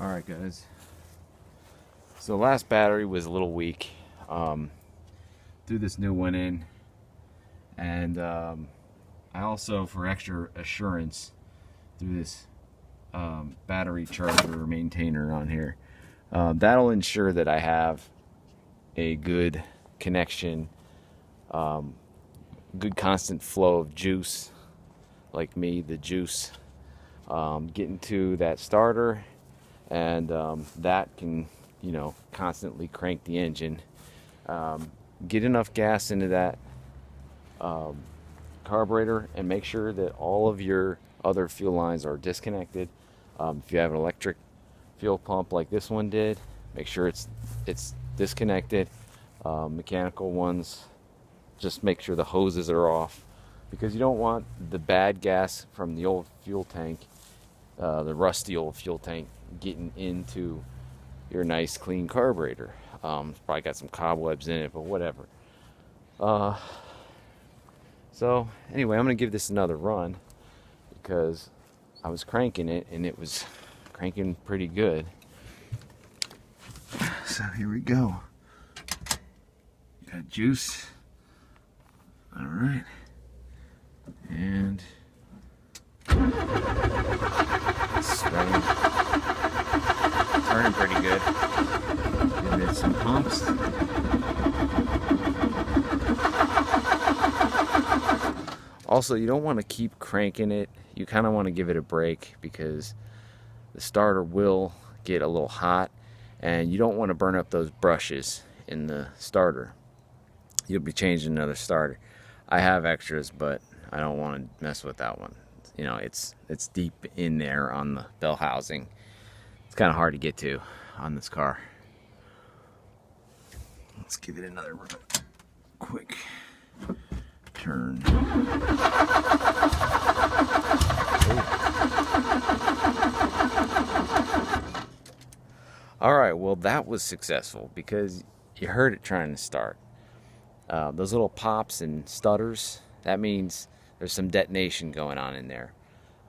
Alright guys, so last battery was a little weak. Threw this new one in, and I also, for extra assurance, threw this battery charger maintainer on here. That'll ensure that I have a good connection, good constant flow of juice, like me, the juice, getting to that starter, and that can, constantly crank the engine. Get enough gas into that carburetor, and make sure that all of your other fuel lines are disconnected. If you have an electric fuel pump like this one did, make sure it's disconnected. Mechanical ones, just make sure the hoses are off, because you don't want the bad gas from the old fuel tank, the rusty old fuel tank, getting into your nice clean carburetor. It's probably got some cobwebs in it, but whatever. So anyway, I'm gonna give this another run, because I was cranking it and it was cranking pretty good. So here we go. Got juice. All right. And it's turning pretty good. Give it some pumps. Also, you don't want to keep cranking it. You kind of want to give it a break, because the starter will get a little hot, and you don't want to burn up those brushes in the starter. You'll be changing another starter. I have extras, but I don't want to mess with that one. It's deep in there on the bell housing. It's kind of hard to get to on this car. Let's give it another quick turn. All right, well, that was successful, because you heard it trying to start. Those little pops and stutters, that means there's some detonation going on in there.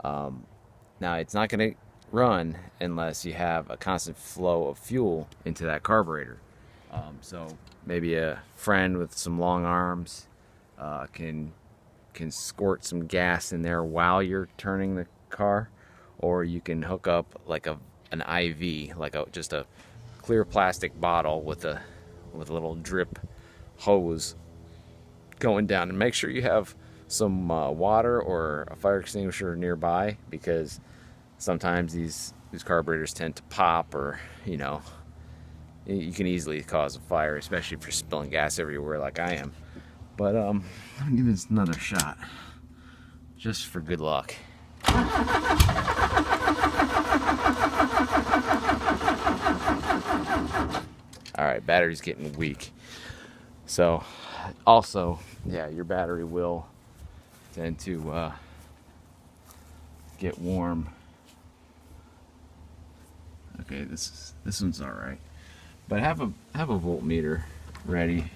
Now, it's not going to run unless you have a constant flow of fuel into that carburetor. So maybe a friend with some long arms can squirt some gas in there while you're turning the car, or you can hook up like an IV, like just a clear plastic bottle with a little drip hose going down, and make sure you have some water or a fire extinguisher nearby, because sometimes these carburetors tend to pop, or you can easily cause a fire, especially if you're spilling gas everywhere like I am. But I'm gonna give this another shot, just for good luck. Alright, battery's getting weak. So, also, yeah, your battery will tend to get warm. Okay, this one's alright. But have a voltmeter ready,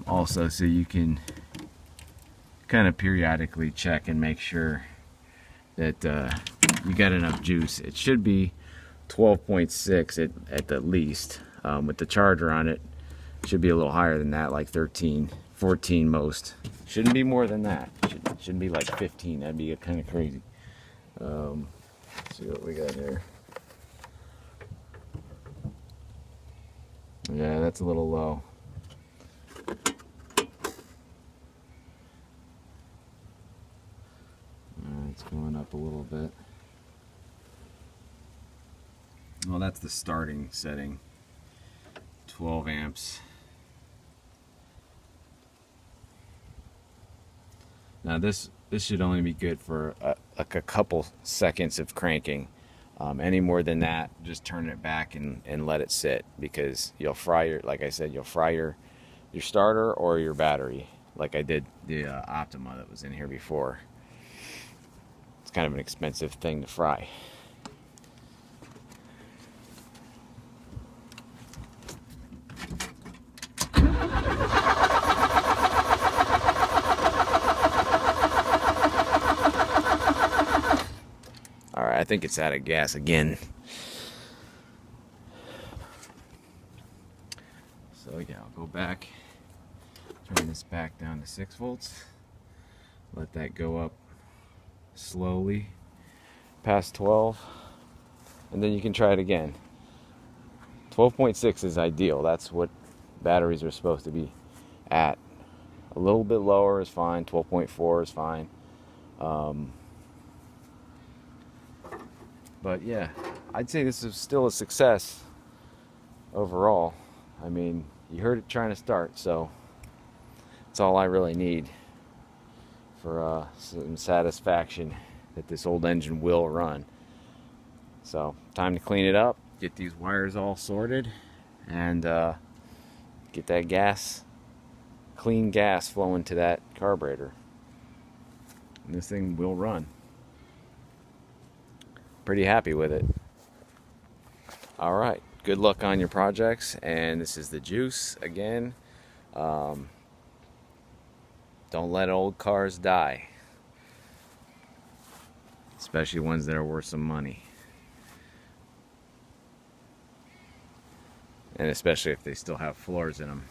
also, so you can kind of periodically check and make sure that you got enough juice. It should be 12.6 at the least. With the charger on it, should be a little higher than that, like 13, 14 most. Shouldn't be more than that. Shouldn't be like 15. That'd be kind of crazy. Let's see what we got here. Yeah, that's a little low. It's going up a little bit. Well, that's the starting setting. 12 amps. Now this should only be good for like a couple seconds of cranking. Any more than that, just turn it back and let it sit, because you'll fry like I said, you'll fry your starter or your battery, like I did the Optima that was in here before. It's kind of an expensive thing to fry. think it's out of gas again. So yeah, I'll go back, turn this back down to 6 volts, let that go up slowly past 12, and then you can try it again. 12.6 is ideal. That's what batteries are supposed to be at. A little bit lower is fine. 12.4 is fine. But yeah, I'd say this is still a success overall. I mean, you heard it trying to start, so that's all I really need for some satisfaction that this old engine will run. So, time to clean it up, get these wires all sorted, and get that gas, clean gas flowing to that carburetor. And this thing will run. Pretty happy with it. All right, good luck on your projects, and this is the juice again. Don't let old cars die, especially ones that are worth some money, and especially if they still have floors in them.